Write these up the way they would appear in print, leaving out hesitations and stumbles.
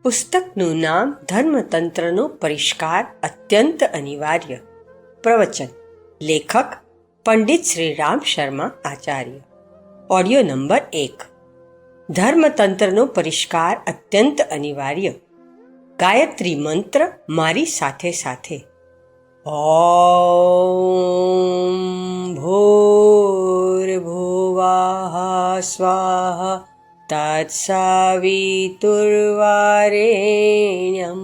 પુસ્તકનું નામ ધર્મતંત્રનો પરિષ્કાર અત્યંત અનિવાર્ય. પ્રવચન લેખક પંડિત શ્રી રામ શર્મા આચાર્ય. Audio number 1. ધર્મતંત્રનો પરિષ્કાર અત્યંત અનિવાર્ય. ગાયત્રી મંત્ર મારી સાથે સાથે. ઓમ ભૂર્ભુવઃ સ્વાહા તત્સવિતુર્વરેણ્યં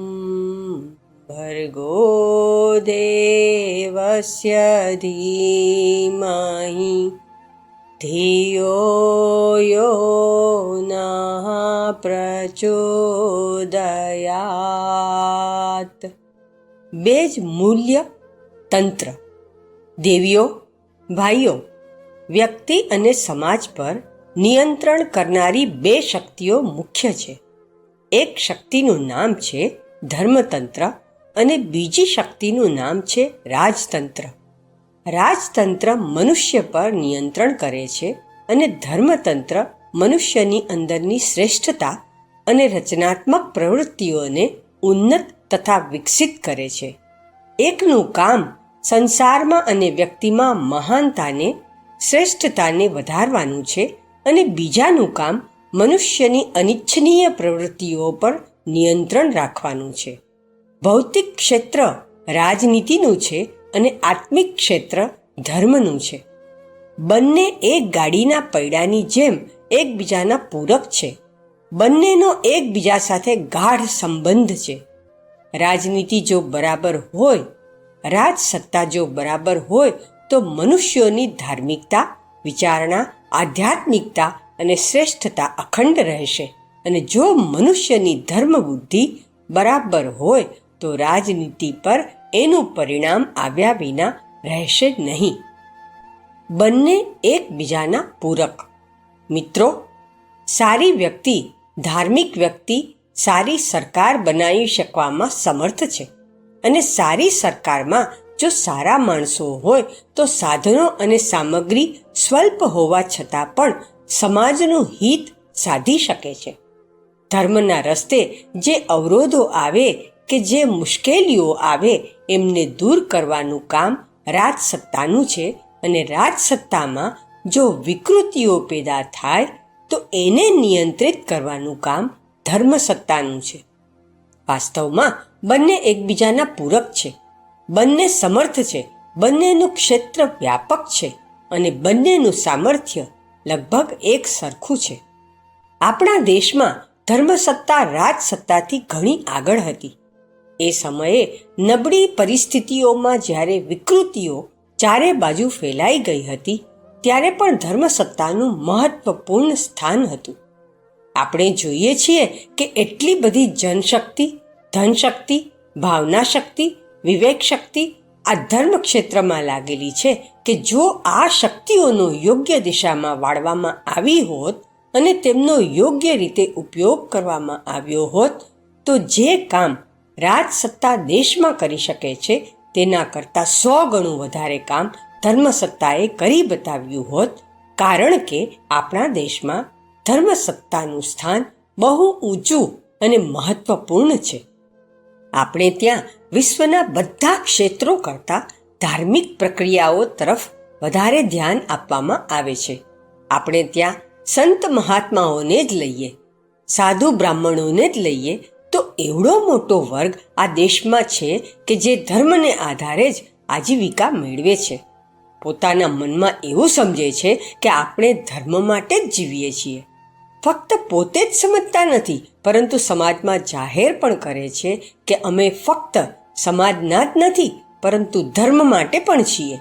ભર્ગો દેવસ્ય ધીમહિ ધિયો યો નઃ પ્રચોદયાત. બે જ મૂલ્ય તંત્ર. દેવીઓ, ભાઈઓ, વ્યક્તિ અને સમાજ પર નિયંત્રણ કરનારી બે શક્તિઓ મુખ્ય છે. એક શક્તિનું નામ છે ધર્મતંત્ર અને બીજી શક્તિનું નામ છે રાજતંત્ર. રાજતંત્ર મનુષ્ય પર નિયંત્રણ કરે છે અને ધર્મતંત્ર મનુષ્યની અંદરની શ્રેષ્ઠતા અને રચનાત્મક પ્રવૃત્તિઓને ઉન્નત તથા વિકસિત કરે છે. એકનું કામ સંસારમાં અને વ્યક્તિમાં મહાનતાને, શ્રેષ્ઠતાને વધારવાનું છે અને બીજાનું કામ મનુષ્યની અનિચ્છનીય પ્રવૃત્તિઓ પર નિયંત્રણ રાખવાનું છે. ભૌતિક ક્ષેત્ર રાજનીતિનું છે અને આત્મિક ક્ષેત્ર ધર્મનું છે. બંને એક ગાડીના પૈડાની જેમ એકબીજાના પૂરક છે. બંનેનો એકબીજા સાથે ગાઢ સંબંધ છે. રાજનીતિ જો બરાબર હોય, રાજસત્તા જો બરાબર હોય તો મનુષ્યોની ધાર્મિકતા, વિચારણા, આધ્યાત્મિકતા અને શ્રેષ્ઠતા અખંડ રહેશે. અને જો મનુષ્યની ધર્મ બુદ્ધિ બરાબર હોય તો રાજનીતિ પર એનું પરિણામ આવ્યા વિના રહેશે નહીં. બંને એકબીજાના પૂરક. મિત્રો, સારી વ્યક્તિ, ધાર્મિક વ્યક્તિ સારી સરકાર બનાવી શકવામાં સમર્થ છે. અને સારી સરકારમાં જો સારા માણસો હોય તો સાધનો અને સામગ્રી સ્વલ્પ હોવા છતાં પણ સમાજનું હિત સાધી શકે છે. ધર્મના રસ્તે જે અવરોધો આવે કે જે મુશ્કેલીઓ આવે એમને દૂર કરવાનું કામ રાજસત્તાનું છે. અને રાજસત્તામાં જો વિકૃતિઓ પેદા થાય તો એને નિયંત્રિત કરવાનું કામ ધર્મસત્તાનું છે. વાસ્તવમાં બંને એકબીજાના પૂરક છે. બંને સમર્થ છે. બંનેનું ક્ષેત્ર વ્યાપક છે અને બંનેનું સામર્થ્ય લગભગ એક સરખું છે. આપણા દેશમાં ધર્મસત્તા રાજસત્તાથી ઘણી આગળ હતી. એ સમયે નબળી પરિસ્થિતિઓમાં જ્યારે વિકૃતિઓ ચારે બાજુ ફેલાઈ ગઈ હતી ત્યારે પણ ધર્મસત્તાનું મહત્વપૂર્ણ સ્થાન હતું. આપણે જોઈએ છીએ કે એટલી બધી જનશક્તિ, ધનશક્તિ, ભાવના શક્તિ, વિવેક શક્તિ આ ધર્મ ક્ષેત્રમાં લાગેલી છે કે જો આ શક્તિઓનો યોગ્ય દિશામાં વાળવામાં આવી હોત અને તેમનો યોગ્ય રીતે ઉપયોગ કરવામાં આવ્યો હોત તો જે કામ રાજસત્તા દેશમાં કરી શકે છે તેના કરતાં 100 ગણું વધારે કામ ધર્મસત્તાએ કરી બતાવ્યું હોત. કારણ કે આપણા દેશમાં ધર્મસત્તાનું સ્થાન બહુ ઊંચું અને મહત્વપૂર્ણ છે. આપણે ત્યાં વિશ્વના બધા ક્ષેત્રો કરતાં ધાર્મિક પ્રક્રિયાઓ તરફ વધારે ધ્યાન આપવામાં આવે છે. આપણે ત્યાં સંત મહાત્માઓને જ લઈએ, સાધુ બ્રાહ્મણોને જ લઈએ તો એવડો મોટો વર્ગ આ દેશમાં છે કે જે ધર્મને આધારે જ આજીવિકા મેળવે છે. પોતાના મનમાં એવું સમજે છે કે આપણે ધર્મ માટે જ જીવીએ છીએ. ફક્ત પોતે જ સમજતા નથી પરંતુ સમાજમાં જાહેર પણ કરે છે કે અમે ફક્ત સમાજના જ નથી પરંતુ ધર્મ માટે પણ છીએ.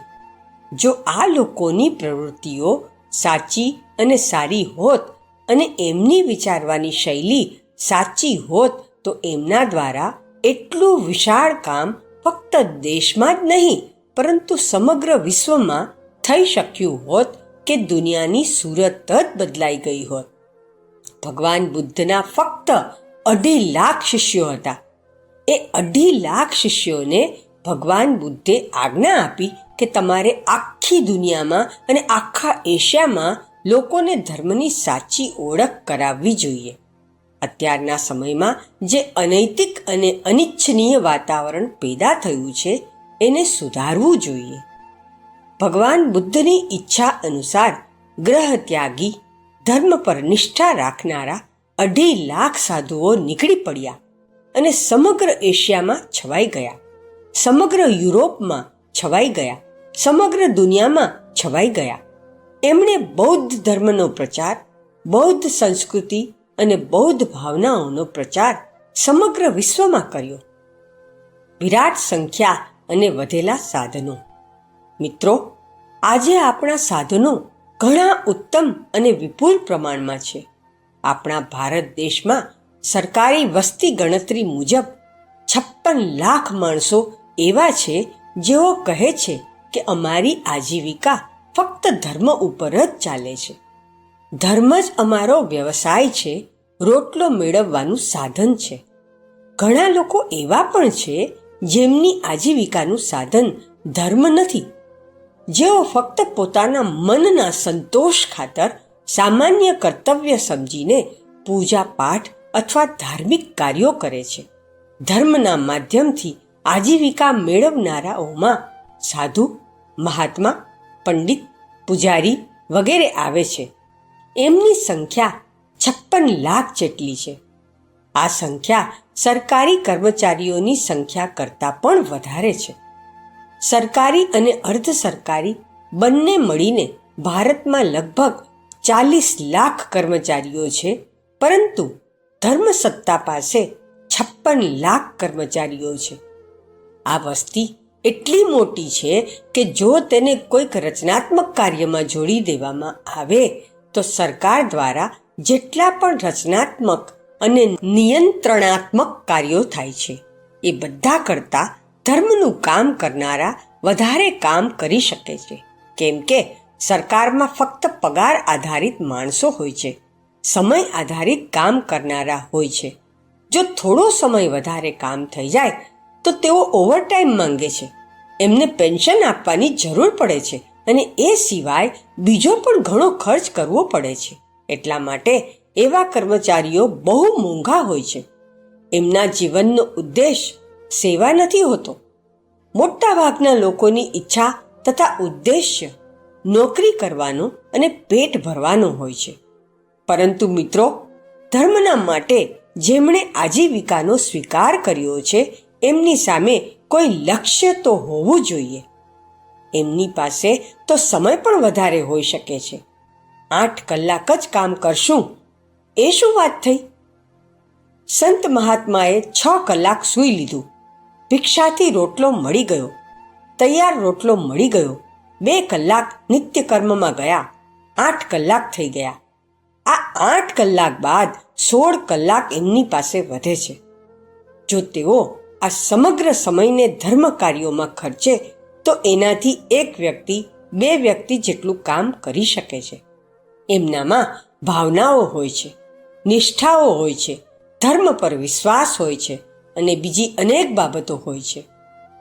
જો આ લોકોની પ્રવૃત્તિઓ સાચી અને સારી હોત અને એમની વિચારવાની શૈલી સાચી હોત તો એમના દ્વારા એટલું વિશાળ કામ ફક્ત દેશમાં જ નહીં પરંતુ સમગ્ર વિશ્વમાં થઈ શક્યું હોત કે દુનિયાની સુરત જ બદલાઈ ગઈ હોત. ભગવાન બુદ્ધના ફક્ત 2.5 લાખ શિષ્યો હતા. એ 2.5 લાખ શિષ્યોને ભગવાન બુદ્ધે આજ્ઞા આપી કે તમારે આખી દુનિયામાં અને આખા એશિયામાં લોકોને ધર્મની સાચી ઓળખ કરાવવી જોઈએ. અત્યારના સમયમાં જે અનૈતિક અને અનિચ્છનીય વાતાવરણ પેદા થયું છે એને સુધારવું જોઈએ. ભગવાન બુદ્ધની ઈચ્છા અનુસાર ગ્રહ ત્યાગી, ધર્મ પર નિષ્ઠા રાખનારા 2.5 લાખ સાધુઓ નીકળી પડ્યા અને સમગ્ર એશિયામાં છવાઈ ગયા, સમગ્ર યુરોપમાં છવાઈ ગયા, સમગ્ર દુનિયામાં છવાઈ ગયા. એમણે બૌદ્ધ ધર્મનો પ્રચાર, બૌદ્ધ સંસ્કૃતિ અને બૌદ્ધ ભાવનાઓનો પ્રચાર સમગ્ર વિશ્વમાં કર્યો. વિરાટ સંખ્યા અને વધેલા સાધનો. મિત્રો, આજે આપણા સાધનો ઘણા ઉત્તમ અને વિપુલ પ્રમાણમાં છે. આપણા ભારત દેશમાં સરકારી વસ્તી ગણતરી મુજબ 56 લાખ માણસો એવા છે જેઓ કહે છે કે અમારી આજીવિકા ફક્ત ધર્મ ઉપર જ ચાલે છે. ધર્મ જ અમારો વ્યવસાય છે, રોટલો મેળવવાનું સાધન છે. ઘણા લોકો એવા પણ છે જેમની આજીવિકાનું સાધન ધર્મ નથી, જેઓ ફક્ત પોતાના મનના સંતોષ ખાતર સામાન્ય કર્તવ્ય સમજીને પૂજા પાઠ અથવા ધાર્મિક કાર્યો કરે છે. ધર્મના માધ્યમથી આજીવિકા મેળવનારાઓમાં સાધુ, મહાત્મા, પંડિત, પૂજારી વગેરે આવે છે. એમની સંખ્યા 56 લાખ જેટલી છે. આ સંખ્યા સરકારી કર્મચારીઓની સંખ્યા કરતાં પણ વધારે છે. સરકારી અને અર્ધ સરકારી બંને મળીને ભારતમાં લગભગ 40 લાખ કર્મચારીઓ છે, પરંતુ ધર્મસત્તા પાસે 56 લાખ કર્મચારીઓ છે. આ વસ્તી એટલી મોટી છે કે જો તેને કોઈક રચનાત્મક કાર્યમાં જોડી દેવામાં આવે તો સરકાર દ્વારા જેટલા પણ રચનાત્મક અને નિયંત્રણાત્મક કાર્યો થાય છે એ બધા કરતાં ધર્મનું કામ કરનારા વધારે કામ કરી શકે છે, કેમ કે સરકારમાં ફક્ત પગાર આધારિત માણસો હોય છે, સમય આધારિત કામ કરનારા હોય છે. જો થોડો સમય વધારે કામ થઈ જાય તો તેઓ ઓવરટાઈમ માંગે છે, એમને પેન્શન આપવાની જરૂર પડે છે અને એ સિવાય બીજો પણ ઘણો ખર્ચ કરવો પડે છે. એટલા માટે એવા કર્મચારીઓ બહુ મોંઘા હોય છે. એમના જીવનનો ઉદ્દેશ સેવા નથી હોતો. મોટાભાગના લોકોની ઈચ્છા તથા ઉદ્દેશ્ય નોકરી કરવાનો અને પેટ ભરવાનો હોય છે. પરંતુ મિત્રો, ધર્મના માટે જેમણે આજીવિકાનો સ્વીકાર કર્યો છે એમની સામે કોઈ લક્ષ્ય તો હોવું જોઈએ. એમની પાસે તો સમય પણ વધારે હોઈ શકે છે. 8 કલાક જ કામ કરશું એ શું વાત થઈ? સંત મહાત્માએ 6 કલાક સૂઈ લીધું, ભિક્ષાથી રોટલો મળી ગયો, તૈયાર રોટલો મળી ગયો, 2 કલાક નિત્યકર્મમાં ગયા, 8 કલાક થઈ ગયા. આ 8 કલાક બાદ 16 કલાક એમની પાસે વધે છે. જો તેઓ આ સમગ્ર સમયને ધર્મ કાર્યોમાં ખર્ચે તો એનાથી એક વ્યક્તિ 2 વ્યક્તિ જેટલું કામ કરી શકે છે. એમનામાં ભાવનાઓ હોય છે, નિષ્ઠાઓ હોય છે, ધર્મ પર વિશ્વાસ હોય છે અને બીજી અનેક બાબતો હોય છે.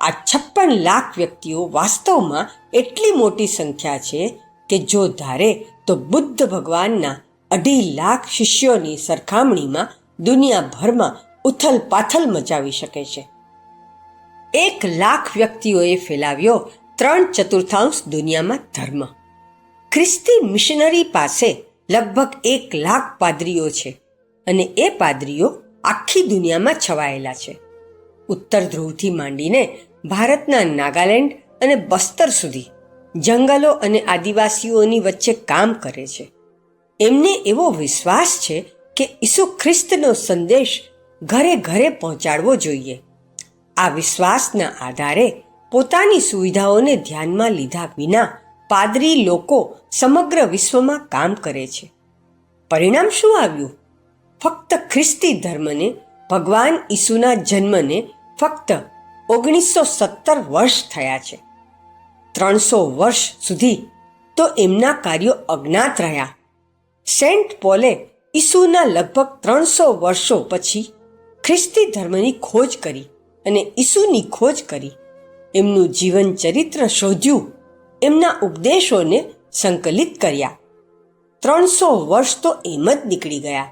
આ 56 લાખ વ્યક્તિઓ વાસ્તવમાં એટલી મોટી સંખ્યા છે કે જો ધારે તો બુદ્ધ ભગવાનના 2.5 લાખ શિષ્યોની સરખામણીમાં દુનિયાભરમાં ઉથલ પાથલ મચાવી શકે છે. 1 લાખ વ્યક્તિઓએ ફેલાવ્યો 3/4 દુનિયામાં ધર્મ. ખ્રિસ્તી મિશનરી પાસે લગભગ 1 લાખ પાદરીઓ છે અને એ પાદરીઓ આખી દુનિયામાં છવાયેલા છે. ઉત્તર ધ્રુવથી માંડીને ભારતના નાગાલેન્ડ અને બસ્તર સુધી જંગલો અને આદિવાસીઓની વચ્ચે કામ કરે છે. એમને એવો વિશ્વાસ છે કે ઈસુ ખ્રિસ્તનો સંદેશ ઘરે ઘરે પહોંચાડવો જોઈએ. આ વિશ્વાસના આધારે પોતાની સુવિધાઓને ધ્યાનમાં લીધા વિના પાદરી લોકો સમગ્ર વિશ્વમાં કામ કરે છે. પરિણામ શું આવ્યું? ફક્ત ખ્રિસ્તી ધર્મને, ભગવાન ઈસુના જન્મને ફક્ત 1917 વર્ષ થયા છે. 300 વર્ષ સુધી તો એમના કાર્યો અજ્ઞાત રહ્યા. સેન્ટ પોલે ઈસુના લગભગ 300 વર્ષો પછી ખ્રિસ્તી ધર્મની ખોજ કરી અને ઈસુની ખોજ કરી. એમનું જીવન ચરિત્ર શોધ્યું, એમના ઉપદેશોને સંકલિત કર્યા. 300 વર્ષ તો એમ જ નીકળી ગયા.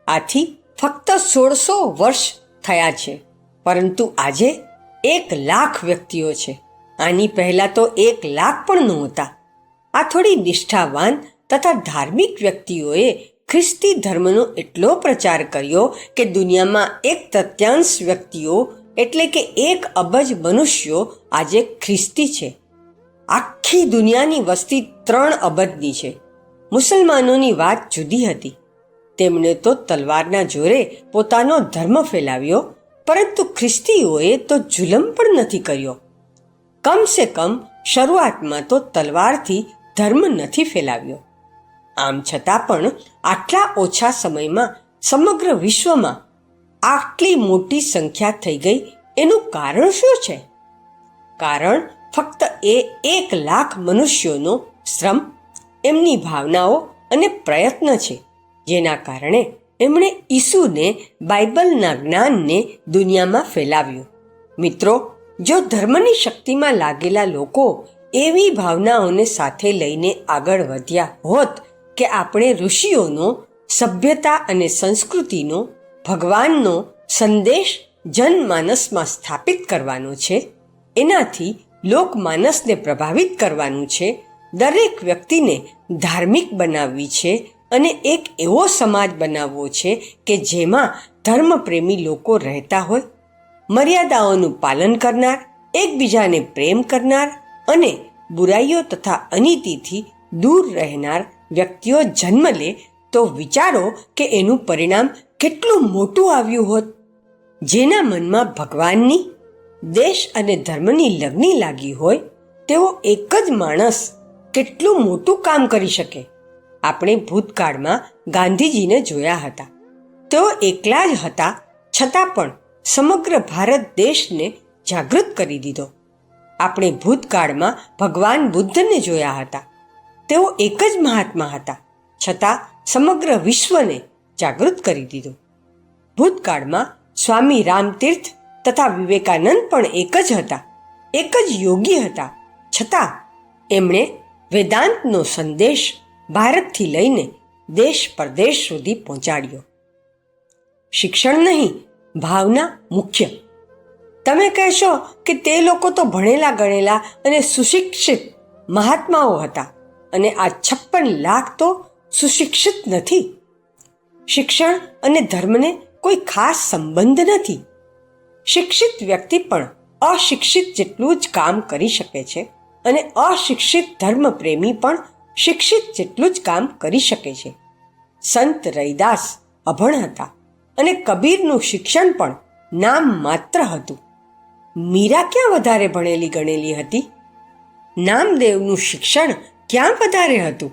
આથી ફક્ત 1600 વર્ષ થયા છે, પરંતુ આજે 1 લાખ વ્યક્તિઓ છે. આની પહેલા તો 1 લાખ પણ નહોતા. આ થોડી નિષ્ઠાવાન તથા ધાર્મિક વ્યક્તિઓએ ખ્રિસ્તી ધર્મનો એટલો પ્રચાર કર્યો કે દુનિયામાં 1/3 વ્યક્તિઓ એટલે કે 1 અબજ મનુષ્યો આજે ખ્રિસ્તી છે. આખી દુનિયાની વસ્તી 3 અબજની છે. મુસલમાનોની વાત જુદી હતી. તેમણે તો તલવારના જોરે પોતાનો ધર્મ ફેલાવ્યો, પરંતુ ખ્રિસ્તીઓએ તો જુલમ પણ નથી કર્યો. કમસે કમ શરૂઆતમાં તો તલવારથી ધર્મ નથી ફેલાવ્યો. આમ છતાં પણ આટલા ઓછા સમયમાં સમગ્ર વિશ્વમાં આટલી મોટી સંખ્યા થઈ ગઈ, એનું કારણ શું છે? કારણ ફક્ત એ 1 લાખ મનુષ્યોનો શ્રમ, એમની ભાવનાઓ અને પ્રયત્ન છે, જેના કારણે એમણે ઈસુને, બાઇબલના જ્ઞાનને દુનિયામાં ફેલાવ્યું. મિત્રો, જો ધર્મની શક્તિમાં લાગેલા લોકો એવી ભાવનાઓને સાથે લઈને આગળ વધ્યા હોત કે આપણે ઋષિઓનો, સભ્યતા અને સંસ્કૃતિનો, ભગવાનનો સંદેશ જનમાનસમાં સ્થાપિત કરવાનો છે, એનાથી લોકમાનસને પ્રભાવિત કરવાનું છે, દરેક વ્યક્તિને ધાર્મિક બનાવવી છે અને એક એવો સમાજ બનાવવો છે કે જેમાં ધર્મપ્રેમી લોકો રહેતા હોય, મર્યાદાઓનું પાલન કરનાર, એકબીજાને પ્રેમ કરનાર અને બુરાઈઓ તથા અનીતિથી દૂર રહેનાર વ્યક્તિઓ જન્મ લે, તો વિચારો કે એનું પરિણામ કેટલું મોટું આવ્યું હોત. જેના મનમાં ભગવાનની, દેશ અને ધર્મની લગની લાગી હોય તેવો એક જ માણસ કેટલું મોટું કામ કરી શકે. આપણે ભૂતકાળમાં ગાંધીજીને જોયા હતા. તેઓ એકલા જ હતા, છતાં પણ સમગ્ર ભારત દેશને જાગૃત કરી દીધો. આપણે ભૂતકાળમાં ભગવાન બુદ્ધને જોયા હતા. તેઓ એક જ મહાત્મા હતા, છતાં સમગ્ર વિશ્વને જાગૃત કરી દીધું. ભૂતકાળમાં સ્વામી રામતીર્થ તથા વિવેકાનંદ પણ એક જ હતા, એક જ યોગી હતા, છતાં એમણે વેદાંતનો સંદેશ ભારતથી લઈને દેશ પરદેશ સુધી પહોંચાડ્યો. શિક્ષણ નહીં, ભાવના મુખ્ય. તમે કહેશો કે તે લોકો તો ભણેલા ગણેલા અને સુશિક્ષિત મહાત્માઓ હતા, અને આ 56 લાખ તો સુશિક્ષિત નથી. શિક્ષણ અને ધર્મને કોઈ ખાસ સંબંધ નથી. શિક્ષિત વ્યક્તિ પણ અશિક્ષિત જેટલું જ કામ કરી શકે છે, અને અશિક્ષિત ધર્મપ્રેમી પણ શિક્ષિત જેટલું જ કામ કરી શકે છે. સંત રૈદાસ અભણ હતા, અને કબીરનું શિક્ષણ પણ નામ માત્ર હતું. મીરા ક્યાં વધારે ભણેલી ગણેલી હતી? નામદેવનું શિક્ષણ ક્યાં વધારે હતું?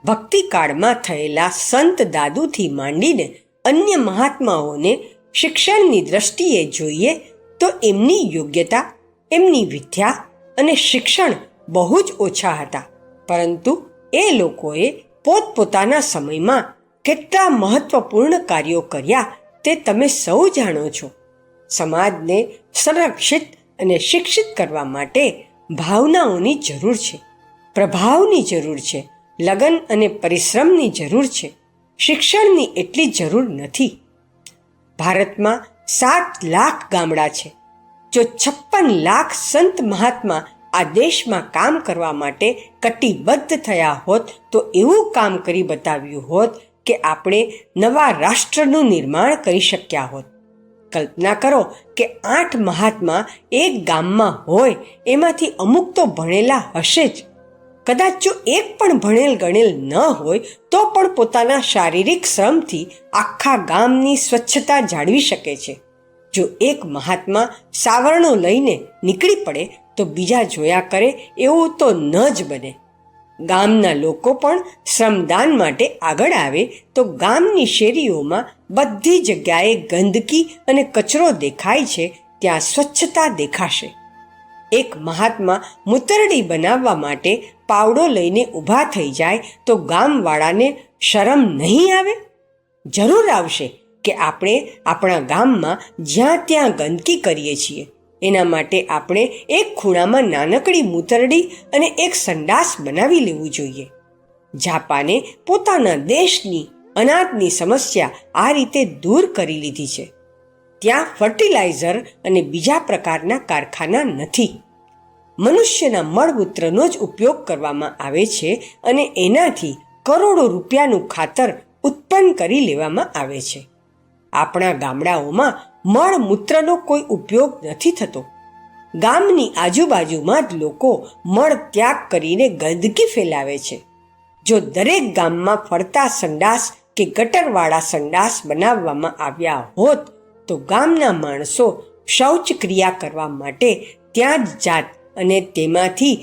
ભક્તિકાળમાં થયેલા સંત દાદુથી માંડીને અન્ય મહાત્માઓને શિક્ષણની દ્રષ્ટિએ જોઈએ તો એમની યોગ્યતા, એમની વિદ્યા અને શિક્ષણ બહુ જ ઓછા હતા, પરંતુ એ લોકોએ પોતપોતાના સમયમાં કેટલા મહત્વપૂર્ણ કાર્યો કર્યા તે તમે સૌ જાણો છો. સમાજને સંરક્ષિત અને શિક્ષિત કરવા માટે ભાવનાઓની જરૂર છે, પ્રભાવની જરૂર છે, લગન અને પરિશ્રમની જરૂર છે. શિક્ષણની એટલી જરૂર નથી. ભારતમાં 7 લાખ ગામડા છે. જો 56 લાખ સંત મહાત્મા આ દેશમાં કામ કરવા માટે કટિબદ્ધ થયા હોત તો એવું કામ કરી બતાવ્યું હોત કે આપણે નવા રાષ્ટ્રનું નિર્માણ કરી શક્યા હોત. કલ્પના કરો કે 8 મહાત્મા એક ગામમાં હોય, એમાંથી અમુક તો ભણેલા હશે જ. કદાચ જો એક પણ ભણેલ ગણેલ ન હોય તો પણ પોતાના શારીરિક શ્રમથી આખા ગામની સ્વચ્છતા જાળવી શકે છે. જો એક મહાત્મા સાવરણો લઈને નીકળી પડે તો બીજા જોયા કરે એવું તો ન જ બને. ગામના લોકો પણ શ્રમદાન માટે આગળ આવે તો ગામની શેરીઓમાં બધી જગ્યાએ ગંદકી અને કચરો દેખાય છે, ત્યાં સ્વચ્છતા દેખાશે. એક મહાત્મા મૂતરડી બનાવવા માટે પાવડો લઈને ઊભા થઈ જાય તો ગામવાળાને શરમ નહીં આવે? જરૂર આવશે કે આપણે આપણા ગામમાં જ્યાં ત્યાં ગંદકી કરીએ છીએ, એના માટે આપણે એક ખૂણામાં નાનકડી મૂતરડી અને એક સંડાસ બનાવી લેવું જોઈએ. જાપાને પોતાના દેશની અનાજની સમસ્યા આ રીતે દૂર કરી લીધી છે. ત્યાં ફર્ટિલાઇઝર અને બીજા પ્રકારના કારખાના નથી. મનુષ્યના મળમૂત્રનો જ ઉપયોગ કરવામાં આવે છે અને એનાથી કરોડો રૂપિયાનું ખાતર ઉત્પન્ન કરી લેવામાં આવે છે. આપણા ગામડાઓમાં મળમૂત્રનો કોઈ ઉપયોગ નથી થતો. ગામની આજુબાજુમાં જ લોકો મળ ત્યાગ કરીને ગંદકી ફેલાવે છે. જો દરેક ગામમાં ફરતા સંડાસ કે ગટરવાળા સંડાસ બનાવવામાં આવ્યા હોત તો ગામના માણસો શૌચક્રિયા કરવા માટે ત્યાં જ જાત અને તેમાંથી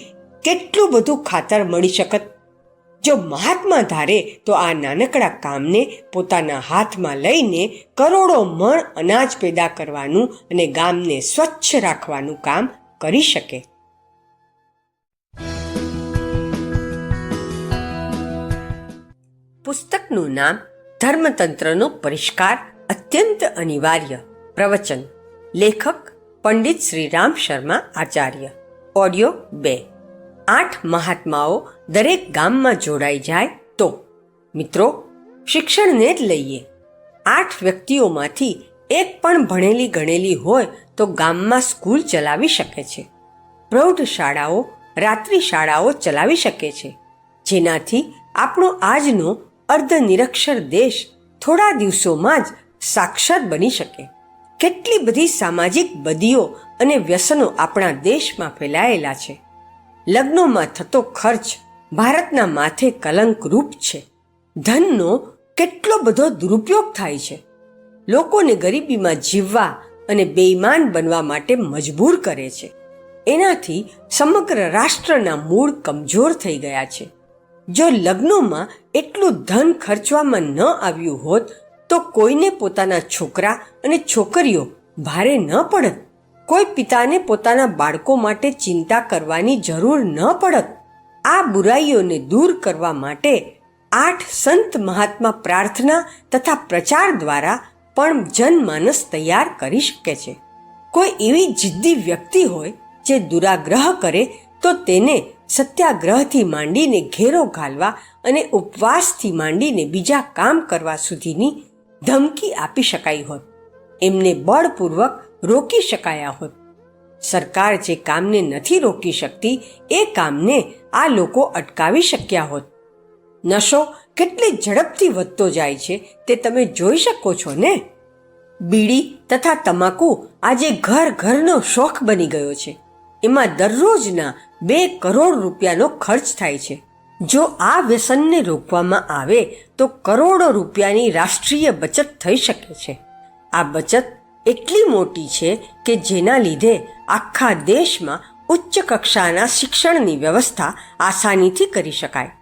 કેટલું બધું ખાતર મળી શકત. જો મહાત્મા ધારે તો આ નાનકડા કામને પોતાના હાથમાં લઈને કરોડો મણ અનાજ પેદા કરવાનું અને ગામને સ્વચ્છ રાખવાનું કામ કરી શકે. પુસ્તકનું નામ ધર્મતંત્રનો પરિષ્કાર અત્યંત અનિવાર્ય. પ્રવચન લેખક પંડિત શ્રી રામ શર્મા આચાર્ય. ઓડિયો 2. 8 મહાત્માઓ દરેક ગામમાં જોડાઈ જાય તો. મિત્રો, શિક્ષણને જ લઈએ. 8 વ્યક્તિઓમાંથી એક પણ ભણેલી ગણેલી હોય તો ગામમાં સ્કૂલ ચલાવી શકે છે. પ્રૌઢ શાળાઓ, રાત્રિ શાળાઓ ચલાવી શકે છે, જેનાથી આપણો આજનો અર્ધનિરક્ષર દેશ થોડા દિવસોમાં જ સાક્ષર બની શકે. કેટલી બધી સામાજિક બદીઓ અને વ્યસનો આપણા દેશમાં ફેલાયેલા છે. લગ્નોમાં થતો ખર્ચ ભારતના માથે કલંકરૂપ છે. ધનનો કેટલો બધો દુરુપયોગ થાય છે. લોકોને ગરીબીમાં જીવવા અને બેઈમાન બનવા માટે મજબૂર કરે છે. એનાથી સમગ્ર રાષ્ટ્રના મૂળ કમજોર થઈ ગયા છે. જો લગ્નોમાં એટલું ધન ખર્ચવામાં ન આવ્યું હોત તો કોઈને પોતાના છોકરા અને છોકરીઓ ભારે ન પડત. કોઈ પિતાને પોતાના બાળકો માટે ચિંતા કરવાની જરૂર ન પડત. આ બુરાઈઓને દૂર કરવા માટે 8 સંત મહાત્મા પ્રાર્થના તથા પ્રચાર દ્વારા પણ જનમાનસ તૈયાર કરી શકે છે. કોઈ એવી જિદ્દી વ્યક્તિ હોય જે દુરાગ્રહ કરે તો તેને સત્યાગ્રહથી માંડીને ઘેરો ઘાલવા અને ઉપવાસથી માંડીને બીજા કામ કરવા સુધીની ધમકી આપી શકાઈ હોત. એમને બળપૂર્વક રોકી શકાયા હોત. સરકાર જે કામને નથી રોકી શકતી એ કામને આ લોકો અટકાવી શક્યા હોત. નશો કેટલી ઝડપથી વધતો જાય છે તે તમે જોઈ શકો છો ને. બીડી તથા તમાકુ આજે ઘર ઘરનો શોખ બની ગયો છે. એમાં દરરોજના 2 કરોડ રૂપિયાનો ખર્ચ થાય છે. જો આ વ્યસનને રોકવામાં આવે તો કરોડો રૂપિયાની રાષ્ટ્રીય બચત થઈ શકે છે. આ બચત એટલી મોટી છે કે જેના લીધે આખા દેશમાં ઉચ્ચ કક્ષાના શિક્ષણની વ્યવસ્થા આસાનીથી કરી શકાય.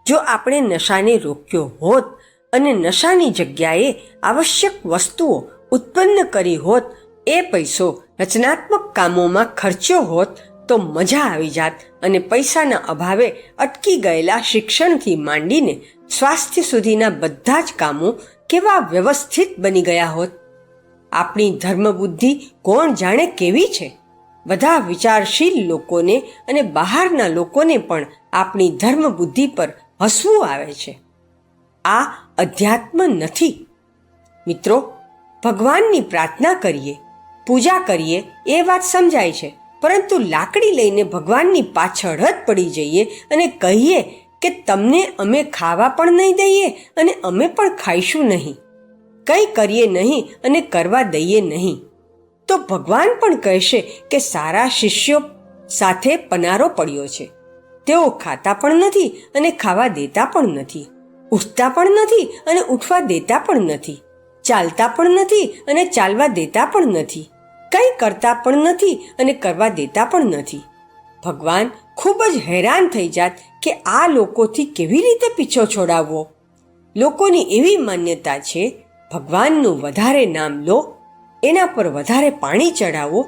જો આપણે નશાને રોક્યો હોત અને નશાની જગ્યાએ આવશ્યક વસ્તુઓ ઉત્પન્ન કરી હોત, એ પૈસો રચનાત્મક કામોમાં ખર્ચ્યો હોત તો મજા આવી જાત અને પૈસાના અભાવે અટકી ગયેલા શિક્ષણથી માંડીને સ્વાસ્થ્ય સુધીના બધા જ કામો કેવા વ્યવસ્થિત બની ગયા હોત. આપણી ધર્મબુદ્ધિ કોણ જાણે કેવી છે. બધા વિચારશીલ લોકોને અને બહારના લોકોને પણ આપણી ધર્મબુદ્ધિ પર હસવું આવે છે. આ અધ્યાત્મ નથી. મિત્રો, ભગવાનની પ્રાર્થના કરીએ, પૂજા કરીએ એ વાત સમજાય છે, પરંતુ લાકડી લઈને ભગવાનની પાછળ જ પડી જઈએ અને કહીએ કે તમને અમે ખાવા પણ નહીં દઈએ અને અમે પણ ખાઈશું નહીં, કંઈ કરીએ નહીં અને કરવા દઈએ નહીં, તો ભગવાન પણ કહેશે કે સારા શિષ્યો સાથે પનારો પડ્યો છે. તેઓ ખાતા પણ નથી અને ખાવા દેતા પણ નથી, ઉઠતા પણ નથી અને ઉઠવા દેતા પણ નથી, ચાલતા પણ નથી અને ચાલવા દેતા પણ નથી, કંઈ કરતા પણ નથી અને કરવા દેતા પણ નથી. ભગવાન ખૂબ જ હેરાન થઈ જાત કે આ લોકોથી કેવી રીતે પીછો છોડાવવો. લોકોની એવી માન્યતા છે, ભગવાનનું વધારે નામ લો, એના પર વધારે પાણી ચડાવો,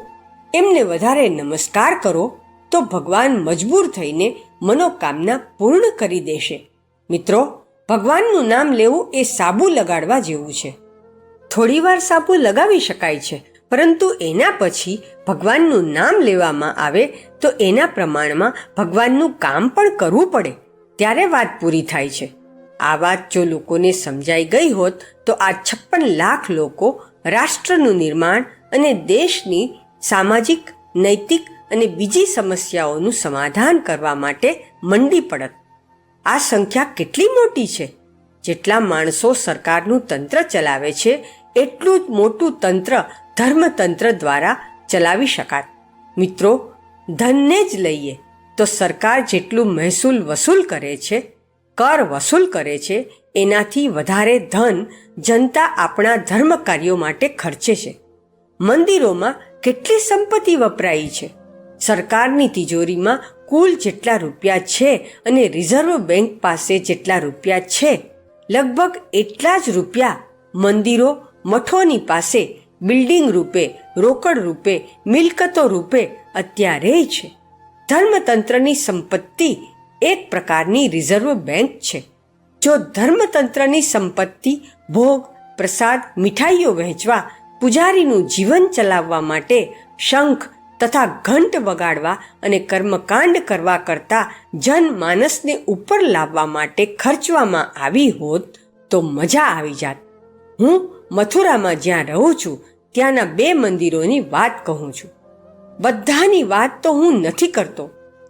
એમને વધારે નમસ્કાર કરો તો ભગવાન મજબૂર થઈને મનોકામના પૂર્ણ કરી દેશે. મિત્રો, ભગવાનનું નામ લેવું એ સાબુ લગાડવા જેવું છે. થોડીવાર સાબુ લગાવી શકાય છે, પરંતુ એના પછી ભગવાનનું નામ લેવામાં આવે તો એના પ્રમાણમાં ભગવાનનું કામ પણ કરવું પડે, ત્યારે વાત પૂરી થાય છે. આ વાત જો લોકોને સમજાઈ ગઈ હોત તો આ 56 લાખ લોકો રાષ્ટ્રનું નિર્માણ અને દેશની સામાજિક, નૈતિક અને બીજી સમસ્યાઓનું સમાધાન કરવા માટે મંડી પડત. આ સંખ્યા કેટલી મોટી છે! જેટલા માણસો સરકારનું તંત્ર ચલાવે છે એટલું જ મોટું તંત્ર ધર્મતંત્ર દ્વારા ચલાવી શકાય. મિત્રો, ધનને જ લઈએ તો સરકાર જેટલું મહેસૂલ વસૂલ કરે છે, કર વસૂલ કરે છે, એનાથી વધારે ધન જનતા આપણા ધર્મ કાર્યો માટે ખર્ચે છે. મંદિરોમાં કેટલી સંપત્તિ વપરાઈ છે. સરકારની તિજોરીમાં કુલ જેટલા રૂપિયા છે અને રિઝર્વ બેંક પાસે જેટલા રૂપિયા છે, લગભગ એટલા જ રૂપિયા મંદિરો, મઠોની પાસે બિલ્ડિંગ રૂપે, રોકડ રૂપે, મિલકતો રૂપે અત્યારે છે. ધર્મતંત્રની સંપત્તિ એક પ્રકારની રિઝર્વ બેંક છે. જો ધર્મતંત્રની સંપત્તિ ભોગ, પ્રસાદ, મીઠાઈઓ વહેંચવા, પૂજારીનું જીવન ચલાવવા માટે શંખ તથા ઘંટ વગાડવા અને કર્મકાંડ કરવા કરતાં જનમાનસને ઉપર લાવવા માટે ખર્ચવામાં આવી હોત તો મજા આવી જાત. હું મથુરામાં જ્યાં રહું છું ત્યાંના 2 મંદિરોની વાત કહું છું. બધાની વાત તો હું નથી કરતો.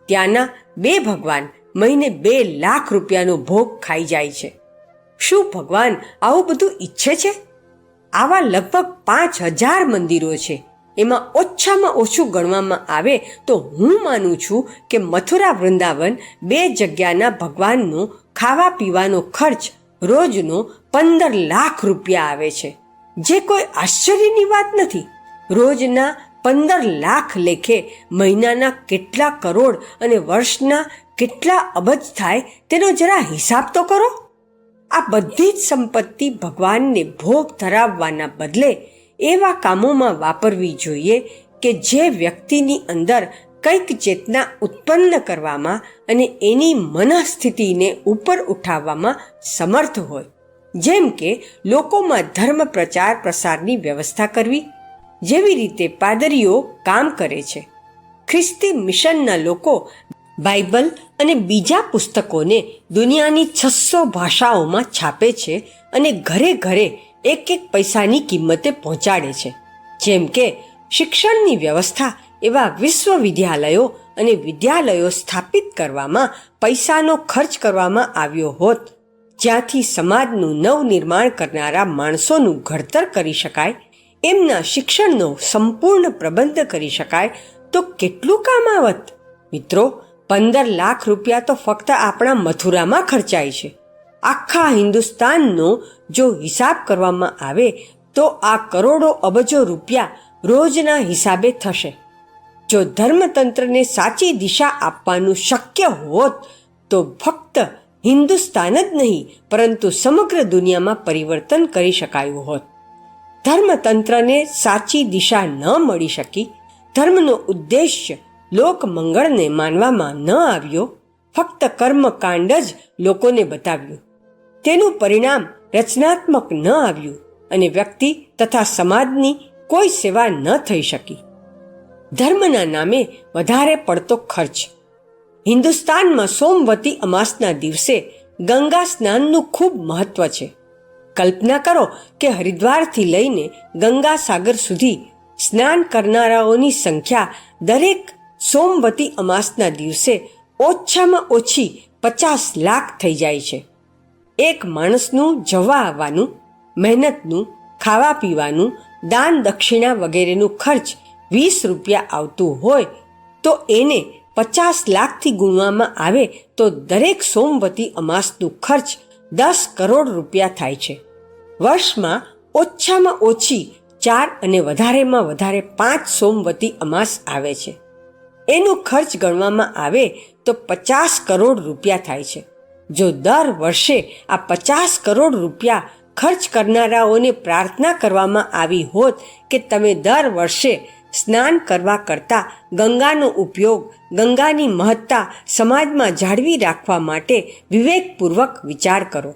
ત્યાંના 2 ભગવાન મહિને 2 લાખ રૂપિયાનો ભોગ ખાઈ જાય છે. શું ભગવાન આવું બધું ઈચ્છે છે? આવા લગભગ 5000 મંદિરો છે. એમાં ઓછામાં ઓછું ગણવામાં આવે તો હું માનું છું કે મથુરા, વૃંદાવન 2 જગ્યાના ભગવાનનો ખાવા પીવાનો ખર્ચ રોજનો 15 લાખ રૂપિયા આવે છે, જે કોઈ આશ્ચર્યની વાત નથી. રોજના 15 લાખ લેખે મહિનાના કેટલા કરોડ અને વર્ષના કેટલા અબજ થાય તેનો જરા હિસાબ તો કરો. આ બધી જ સંપત્તિ ભગવાનને ભોગ ધરાવવાના બદલે એવા કામોમાં વાપરવી જોઈએ કે જે વ્યક્તિની અંદર કંઈક ચેતના ઉત્પન્ન કરવામાં અને એની મનઃસ્થિતિને ઉપર ઉઠાવવામાં સમર્થ હોય. જેમ કે લોકોમાં ધર્મ પ્રચાર પ્રસારની વ્યવસ્થા કરવી, જેવી રીતે પાદરીઓ કામ કરે છે. ખ્રિસ્તી મિશનના લોકો બાઇબલ અને બીજા પુસ્તકોને દુનિયાની 600 ભાષાઓમાં છાપે છે અને ઘરે ઘરે 1 પૈસાની કિંમતે પહોંચાડે છે. જેમ કે શિક્ષણની વ્યવસ્થા એવા વિશ્વવિદ્યાલયો અને વિદ્યાલયો સ્થાપિત કરવામાં પૈસાનો ખર્ચ કરવામાં આવ્યો હોત, જ્યાંથી સમાજનું નવનિર્માણ કરનારા માણસોનું ઘડતર કરી શકાય, એમના શિક્ષણનો સંપૂર્ણ પ્રબંધ કરી શકાય, તો કેટલું કામ આવત. મિત્રો, 15 લાખ રૂપિયા તો ફક્ત આપણા મથુરામાં ખર્ચાય છે. આખા હિન્દુસ્તાનનો જો હિસાબ કરવામાં આવે તો આ કરોડો અબજો રૂપિયા રોજના હિસાબે થશે. જો ધર્મતંત્રને સાચી દિશા આપવાનું શક્ય હોત તો ફક્ત હિન્દુસ્તાન જ નહીં પરંતુ સમગ્ર દુનિયામાં પરિવર્તન કરી શકાયું હોત. ધર્મતંત્રને સાચી દિશા ન મળી શકી. ધર્મનો ઉદ્દેશ્ય લોક મંગળને માનવામાં ન આવ્યો, ફક્ત કર્મકાંડ જ લોકોને બતાવ્યું. તેનું પરિણામ રચનાત્મક ન આવ્યું અને વ્યક્તિ તથા સમાજની કોઈ સેવા ન થઈ શકી. ધર્મના નામે વધારે પડતો ખર્ચ. હિન્દુસ્તાનમાં સોમવતી અમાસના દિવસે ગંગા સ્નાનનું ખૂબ મહત્વ છે. કલ્પના કરો કે હરિદ્વારથી લઈને ગંગા સાગર સુધી સ્નાન કરનારાઓની સંખ્યા દરેક સોમવતી અમાસના દિવસે ઓછામાં ઓછી 50 લાખ થઈ જાય છે. એક માણસનું જવા આવવાનું, મહેનતનું, ખાવા પીવાનું, દાન દક્ષિણા વગેરેનું ખર્ચ 20 રૂપિયા આવતું હોય તો એને 50 લાખથી ગુણવામાં આવે તો દરેક સોમવતી અમાસનું ખર્ચ 10 કરોડ રૂપિયા થાય છે. વર્ષમાં ઓછામાં ઓછી 4 અને વધારેમાં વધારે 5 સોમવતી અમાસ આવે છે. એનો ખર્ચ ગણવામાં આવે તો 50 કરોડ રૂપિયા થાય છે. જો દર વર્ષે આ 50 કરોડ રૂપિયા ખર્ચ કરનારાઓને પ્રાર્થના કરવામાં આવી હોત કે તમે દર વર્ષે સ્નાન કરવા કરતાં ગંગાનો ઉપયોગ, ગંગાની મહત્તા સમાજમાં જાળવી રાખવા માટે વિવેકપૂર્વક વિચાર કરો.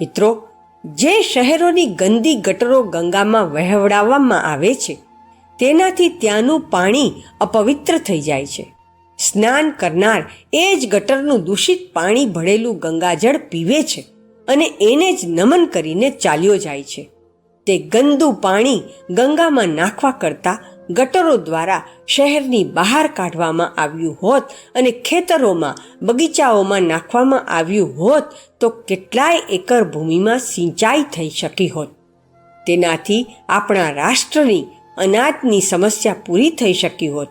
મિત્રો, જે શહેરોની ગંદી ગટરો ગંગામાં વહેવડાવવામાં આવે છે તેનાથી ત્યાંનું પાણી અપવિત્ર થઈ જાય છે. સ્નાન કરનાર એ જ ગટરનું દૂષિત પાણી ભળેલું ગંગાજળ પીવે છે અને એને જ નમન કરીને ચાલ્યો જાય છે. તે ગંદુ પાણી ગંગામાં નાખવા કરતાં ગટરો દ્વારા શહેરની બહાર કાઢવામાં આવ્યું હોત અને ખેતરોમાં બગીચાઓમાં નાખવામાં આવ્યું હોત તો કેટલાય એકર ભૂમિમાં સિંચાઈ થઈ શકી હોત. તેનાથી આપણા રાષ્ટ્રની અનાજની સમસ્યા પૂરી થઈ શકી હોત.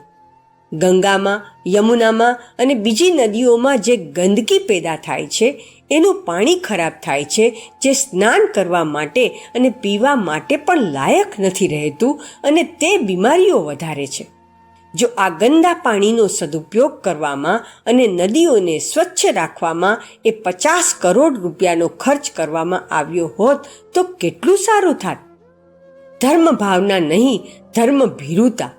ગંગામાં, યમુનામાં અને બીજી નદીઓમાં જે ગંદકી પેદા થાય છે એનું પાણી ખરાબ થાય છે, જે સ્નાન કરવા માટે અને પીવા માટે પણ લાયક નથી રહેતું અને તે બીમારીઓ વધારે છે. જો આ ગંદા પાણીનો સદુપયોગ કરવામાં અને નદીઓને સ્વચ્છ રાખવામાં એ 50 કરોડ રૂપિયાનો ખર્ચ કરવામાં આવ્યો હોત તો કેટલું સારું થાત. ધર્મ ભાવના નહીં, ધર્મ ભીરુતા.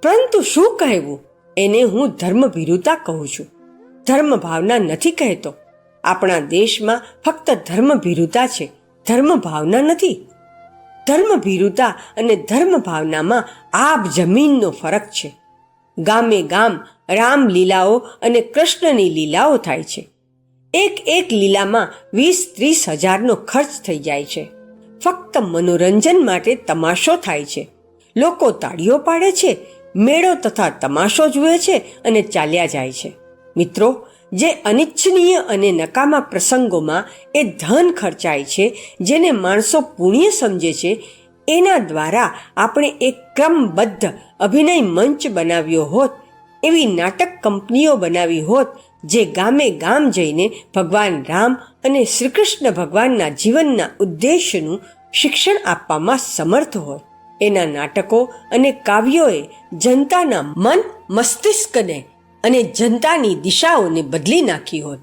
પરંતુ શું કહેવું, એને હું ધર્મ ભીરુતા કહું છું, ધર્મ ભાવના નથી કહેતો. આપણા દેશમાં ફક્ત ધર્મ ભીરુતા છે, ધર્મ ભાવના નથી. ધર્મ ભીરુતા અને ધર્મ ભાવનામાં આબ જમીનનો ફરક છે. ગામે ગામ રામલીલાઓ અને કૃષ્ણની લીલાઓ થાય છે. એક લીલામાં 20-30 હજારનો ખર્ચ થઈ જાય છે. ફક્ત મનોરંજન માટે તમાશો થાય છે. લોકો તાળીઓ પાડે છે, મેળો તથા તમાશો જુએ છે અને ચાલ્યા જાય છે. મિત્રો, જે અનિચ્છનીય અને નકામા પ્રસંગોમાં એ ધન ખર્ચાય છે, જેને માણસો પુણ્ય સમજે છે, એના દ્વારા આપણે એક ક્રમબદ્ધ અભિનય મંચ બનાવ્યો હોત, એવી નાટક કંપનીઓ બનાવી હોત જે ગામે ગામ જઈને ભગવાન રામ અને શ્રી કૃષ્ણ ભગવાનના જીવનના ઉદ્દેશ્યનું શિક્ષણ આપવામાં સમર્થ હોય. એના નાટકો અને કાવ્યોએ જનતાના મન મસ્તિષ્કને અને જનતાની દિશાઓને બદલી નાખી હોત.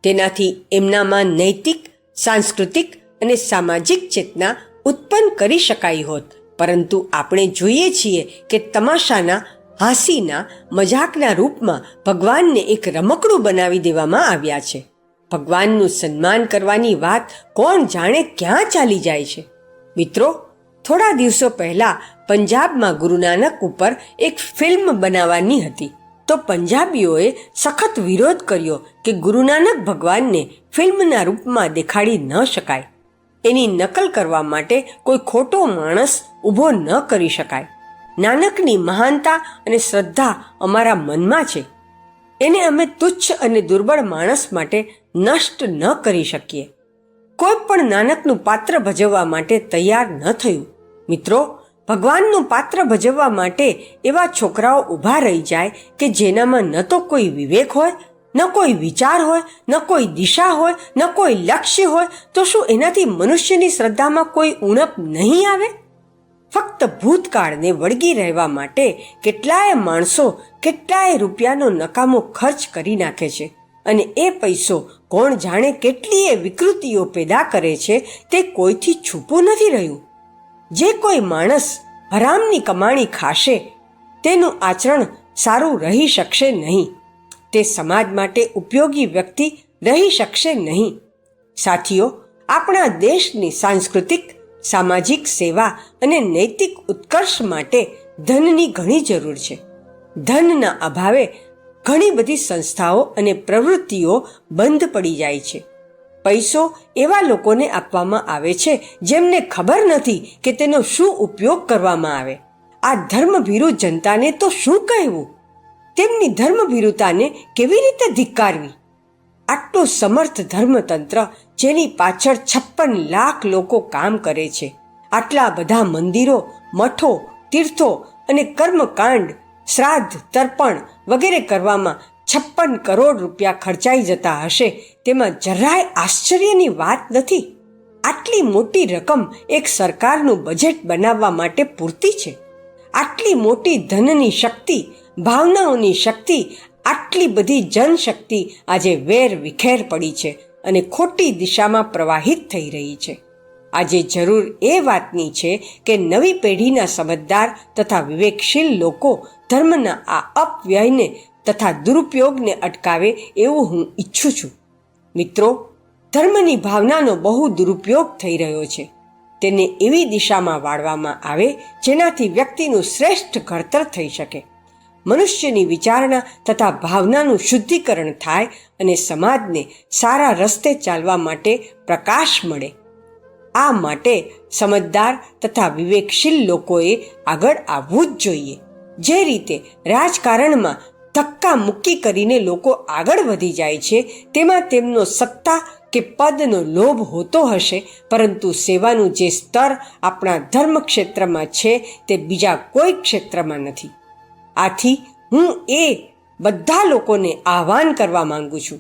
તેનાથી એમનામાં નૈતિક, સાંસ્કૃતિક અને સામાજિક ચેતના ઉત્પન્ન કરી શકાઈ હોત. પરંતુ આપણે જોઈએ છીએ કે તમાશાના, હાંસીના, મજાકના રૂપમાં ભગવાનને એક રમકડું બનાવી દેવામાં આવ્યા છે. ભગવાનનું સન્માન કરવાની વાત કોણ જાણે ક્યાં ચાલી જાય છે. મિત્રો, થોડા દિવસો પહેલાં પંજાબમાં ગુરુ નાનક ઉપર એક ફિલ્મ બનાવવાની હતી, તો પંજાબીઓએ સખત વિરોધ કર્યો કે ગુરુ નાનક ભગવાનને ફિલ્મના રૂપમાં દેખાડી ન શકાય. એની નકલ કરવા માટે કોઈ ખોટો માણસ ઊભો ન કરી શકાય. નાનકની મહાનતા અને શ્રદ્ધા અમારા મનમાં છે. એને અમે તુચ્છ અને દુર્બળ માણસ માટે નષ્ટ ન કરી શકીએ. કોઈ પણ નાનકનું પાત્ર ભજવવા માટે તૈયાર ન થયું. મિત્રો, ભગવાનનું પાત્ર ભજવવા માટે એવા છોકરાઓ ઊભા રહી જાય કે જેનામાં ન તો કોઈ વિવેક હોય, ન કોઈ વિચાર હોય, ન કોઈ દિશા હોય, ન કોઈ લક્ષ્ય હોય, તો શું એનાથી મનુષ્યની શ્રદ્ધામાં કોઈ ઉણપ નહીં આવે? ફક્ત ભૂતકાળને વળગી રહેવા માટે કેટલાય માણસો કેટલાય રૂપિયાનો નકામો ખર્ચ કરી નાખે છે અને એ પૈસો કોણ જાણે કેટલીય વિકૃતિઓ પેદા કરે છે તે કોઈથી છૂપું નથી રહ્યું. જે કોઈ માણસ હરામની કમાણી ખાશે તેનું આચરણ સારું રહી શકશે નહીં. તે સમાજ માટે ઉપયોગી વ્યક્તિ રહી શકશે નહીં. સાથીઓ, આપણા દેશની સાંસ્કૃતિક, સામાજિક સેવા અને નૈતિક ઉત્કર્ષ માટે ધનની ઘણી જરૂર છે. ધનના અભાવે ઘણી બધી સંસ્થાઓ અને પ્રવૃત્તિઓ બંધ પડી જાય છે. પૈસો એવા લોકોને આપવામાં આવે છે જેમને ખબર નથી કે તેનો શું ઉપયોગ કરવામાં આવે. આ ધર્મભીરુ જનતાને તો શું કહેવું? તેમની ધર્મભીરુતાને કેવી રીતે ધિક્કારવી? આટલું સમર્થ ધર્મતંત્ર જેની પાછળ 56 લાખ લોકો કામ કરે છે, આટલા બધા મંદિરો, મઠો, તીર્થો અને કર્મકાંડ, શ્રાદ્ધ, તર્પણ વગેરે કરવામાં 56 કરોડ રૂપિયા ખર્ચાઈ જતા હશે, તેમાં જરાય આશ્ચર્યની વાત નથી. આટલી મોટી રકમ એક સરકારનું બજેટ બનાવવા માટે પૂરતી છે. આટલી મોટી ધનની શક્તિ, ભાવનાઓની શક્તિ, આટલી બધી જનશક્તિ આજે વેર વિખેર પડી છે અને ખોટી દિશામાં પ્રવાહિત થઈ રહી છે. આજે જરૂર એ વાતની છે કે નવી પેઢીના સમજદાર તથા વિવેકશીલ લોકો ધર્મના આ અપવ્યયને તથા દુરુપયોગને અટકાવે એવું હું ઈચ્છું છું. મિત્રો, ધર્મની ભાવનાનો બહુ દુરુપયોગ થઈ રહ્યો છે. તેને એવી દિશામાં વાળવામાં આવે જેનાથી વ્યક્તિનું શ્રેષ્ઠ ઘડતર થઈ શકે. મનુષ્યની વિચારણા તથા ભાવનાનું શુદ્ધિકરણ થાય અને સમાજને સારા રસ્તે ચાલવા માટે પ્રકાશ મળે. આ માટે સમજદાર તથા વિવેકશીલ લોકોએ આગળ આવવું જ જોઈએ. જે રીતે રાજકારણમાં ધક્કા મુક્કી કરીને લોકો આગળ વધી જાય છે, તેમાં તેમનો સત્તા કે પદનો લોભ હોતો હશે, પરંતુ સેવાનું જે સ્તર આપણા ધર્મ ક્ષેત્રમાં છે તે બીજા કોઈ ક્ષેત્રમાં નથી. આથી હું એ બધા લોકોને આહ્વાન કરવા માંગુ છું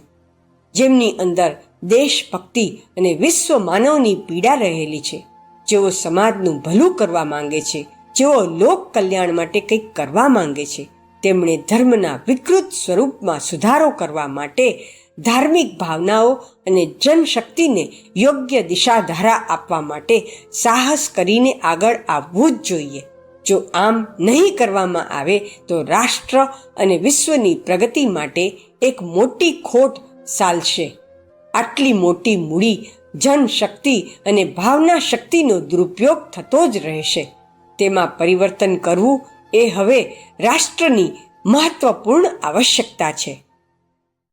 જેમની અંદર દેશભક્તિ અને વિશ્વ માનવની પીડા રહેલી છે, જેઓ સમાજનું ભલું કરવા માંગે છે, જેઓ લોક કલ્યાણ માટે કંઈક કરવા માંગે છે. તેમણે ધર્મના વિકૃત સ્વરૂપમાં સુધારો કરવા માટે ધાર્મિક ભાવનાઓ અને જનશક્તિને યોગ્ય દિશાધારા આપવા માટે સાહસ કરીને આગળ આવવું જ જોઈએ. જો આમ નહીં કરવામાં આવે તો રાષ્ટ્ર અને વિશ્વની પ્રગતિ માટે એક મોટી ખોટ ચાલશે. આટલી મોટી મૂડી જનશક્તિ અને ભાવના શક્તિનો દુરુપયોગ થતો જ રહેશે. તેમાં પરિવર્તન કરવું એ હવે રાષ્ટ્રની મહત્વપૂર્ણ આવશ્યકતા છે.